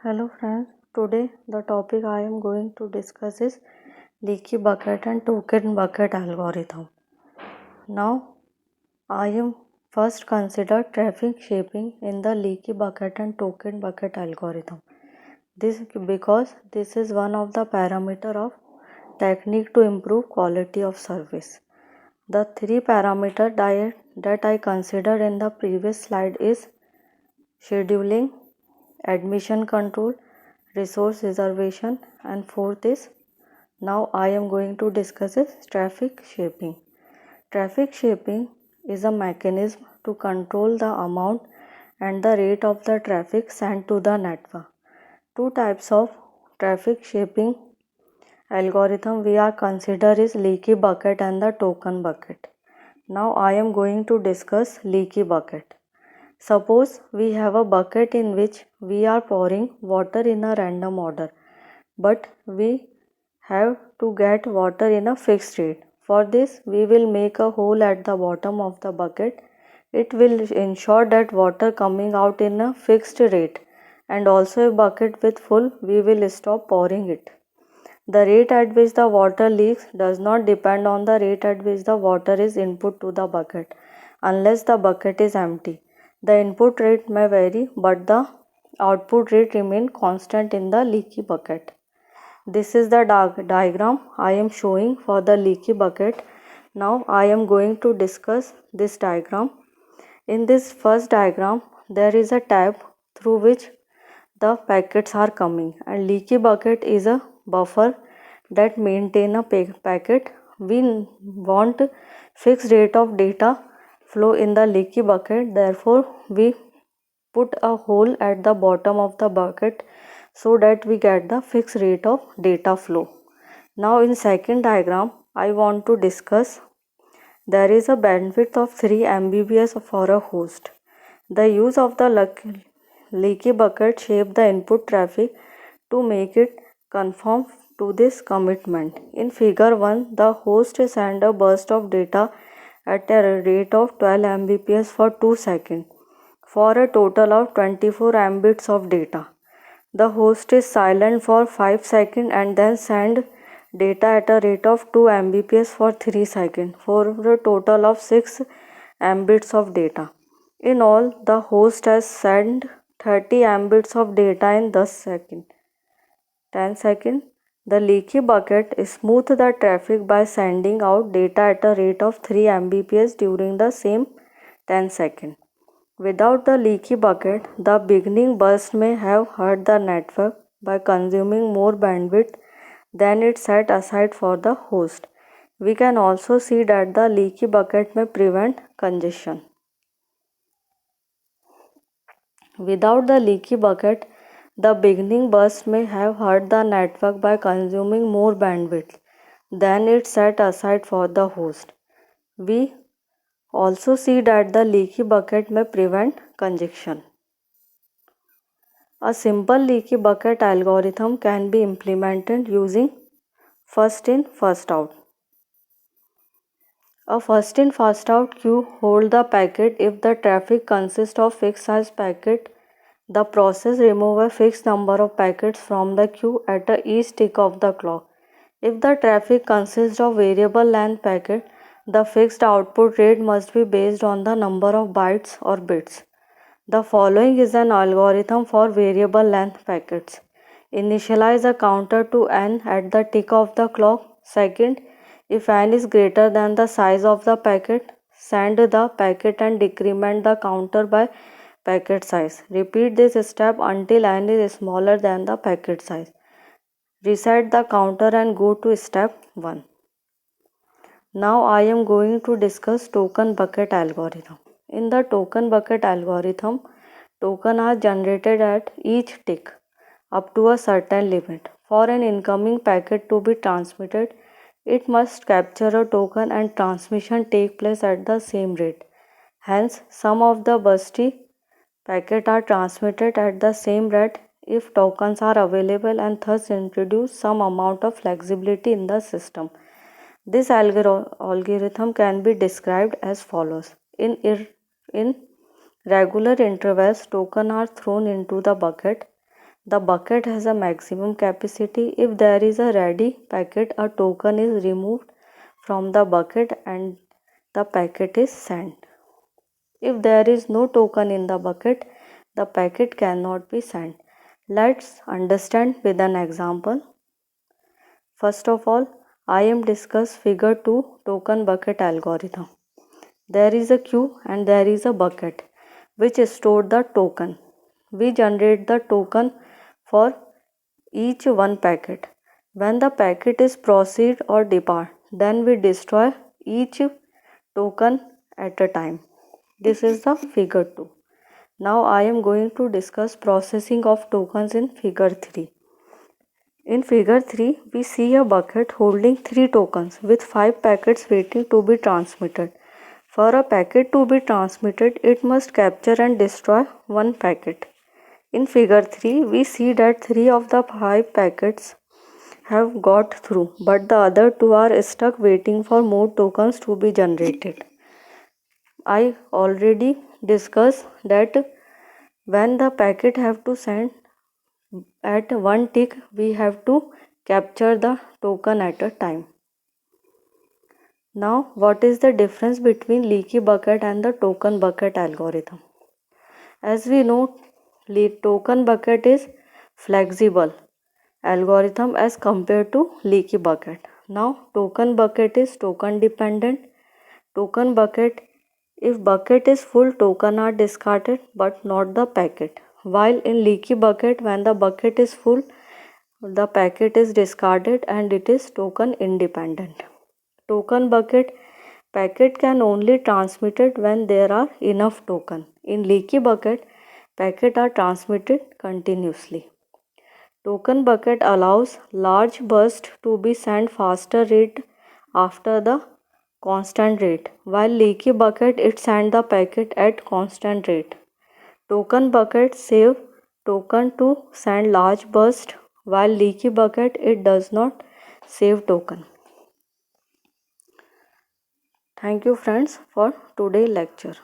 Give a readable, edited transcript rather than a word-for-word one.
Hello friends, today the topic I am going to discuss is leaky bucket and token bucket algorithm. Now I am first consider traffic shaping in the leaky bucket and token bucket algorithm. This because this is one of the parameter of technique to improve quality of service. The three parameter that I considered in the previous slide is scheduling, admission control, resource reservation, and fourth is now I am going to discuss is traffic shaping. Traffic shaping is a mechanism to control the amount and the rate of the traffic sent to the network. Two types of traffic shaping algorithm we are consider is leaky bucket and the token bucket. Now I am going to discuss leaky bucket. Suppose we have a bucket in which we are pouring water in a random order, but we have to get water in a fixed rate. For this, we will make a hole at the bottom of the bucket. It will ensure that water coming out in a fixed rate, and also a bucket with full, we will stop pouring it. The rate at which the water leaks does not depend on the rate at which the water is input to the bucket unless the bucket is empty. The input rate may vary but the output rate remain constant in the leaky bucket. This is the diagram I am showing for the leaky bucket. Now I am going to discuss this diagram. In this first diagram, there is a tab through which the packets are coming, and leaky bucket is a buffer that maintain a packet. We want fixed rate of data flow in the leaky bucket, therefore we put a hole at the bottom of the bucket so that we get the fixed rate of data flow. Now in second diagram I want to discuss there is a bandwidth of 3 Mbps for a host. The use of the leaky bucket shape the input traffic to make it conform to this commitment. In figure 1, the host sends a burst of data at a rate of 12 Mbps for 2 seconds for a total of 24 Mbits of data. The host is silent for 5 seconds and then send data at a rate of 2 Mbps for 3 seconds for a total of 6 Mbits of data. In all, the host has sent 30 Mbits of data in 10 seconds. The leaky bucket smooths the traffic by sending out data at a rate of 3 Mbps during the same 10 seconds. Without the leaky bucket, the beginning burst may have hurt the network by consuming more bandwidth than it set aside for the host. We can also see that the leaky bucket may prevent congestion. Without the leaky bucket, the beginning burst may have hurt the network by consuming more bandwidth than it set aside for the host. We also see that the leaky bucket may prevent congestion. A simple leaky bucket algorithm can be implemented using first in, first out. A first in, first out queue holds the packet if the traffic consists of fixed size packet. The process removes a fixed number of packets from the queue at each tick of the clock. If the traffic consists of variable length packet, the fixed output rate must be based on the number of bytes or bits. The following is an algorithm for variable length packets. Initialize a counter to n at the tick of the clock. Second, if n is greater than the size of the packet, send the packet and decrement the counter by packet size. Repeat this step until n is smaller than the packet size. Reset the counter and go to step 1. Now I am going to discuss token bucket algorithm. In the token bucket algorithm, tokens are generated at each tick up to a certain limit. For an incoming packet to be transmitted, it must capture a token and transmission take place at the same rate. Hence, some of the bursty packets are transmitted at the same rate if tokens are available and thus introduce some amount of flexibility in the system. This algorithm can be described as follows. In regular intervals, tokens are thrown into the bucket. The bucket has a maximum capacity. If there is a ready packet, a token is removed from the bucket and the packet is sent. If there is no token in the bucket, the packet cannot be sent. Let's understand with an example. First of all, I am discuss figure 2 token bucket algorithm. There is a queue and there is a bucket which store the token. We generate the token for each one packet. When the packet is proceed or depart, then we destroy each token at a time. This is the figure 2. Now I am going to discuss processing of tokens in figure 3. In figure 3, we see a bucket holding 3 tokens with 5 packets waiting to be transmitted. For a packet to be transmitted, it must capture and destroy one packet. In figure 3, we see that 3 of the 5 packets have got through, but the other 2 are stuck waiting for more tokens to be generated. I already discussed that when the packet have to send at one tick, we have to capture the token at a time. Now, what is the difference between leaky bucket and the token bucket algorithm? As we know, token bucket is flexible algorithm as compared to leaky bucket. Now, token bucket is token dependent. Token bucket, if bucket is full, token are discarded but not the packet. While in leaky bucket, when the bucket is full, the packet is discarded and it is token independent. Token bucket, packet can only transmitted when there are enough token. In leaky bucket, packet are transmitted continuously. Token bucket allows large burst to be sent faster rate after the constant rate, while leaky bucket it send the packet at constant rate. Token bucket save token to send large burst, while leaky bucket it does not save token. Thank you friends for today's lecture.